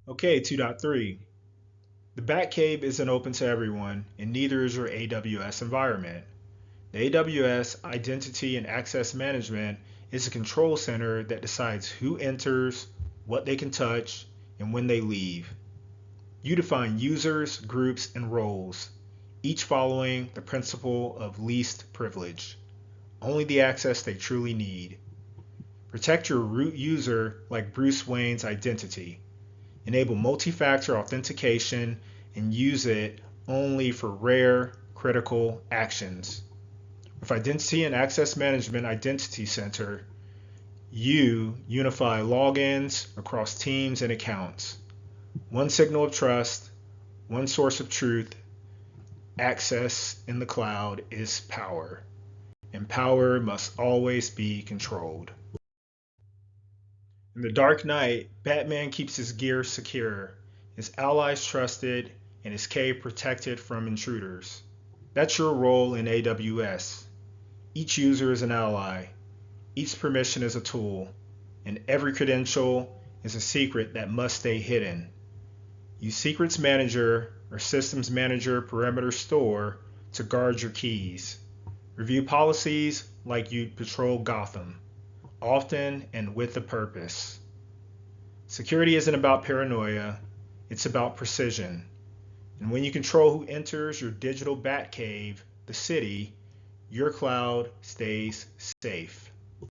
Okay, 2.3. The Batcave isn't open to everyone, and neither is your AWS environment. The AWS Identity and Access Management is a control center that decides who enters, what they can touch, and when they leave. You define users, groups, and roles, each following the principle of least privilege. Only the access they truly need. Protect your root user like Bruce Wayne's identity. Enable multi-factor authentication and use it only for rare, critical actions. With Identity and Access Management Identity Center, you unify logins across teams and accounts. One signal of trust, one source of truth. Access in the cloud is power, and power must always be controlled. In the Dark Knight, Batman keeps his gear secure, his allies trusted, and his cave protected from intruders. That's your role in AWS. Each user is an ally, each permission is a tool, and every credential is a secret that must stay hidden. Use Secrets Manager or Systems Manager Perimeter Store to guard your keys. Review policies like you'd patrol Gotham, often and with a purpose. Security isn't about paranoia, it's about precision. And when you control who enters your digital bat cave, the city, your cloud stays safe.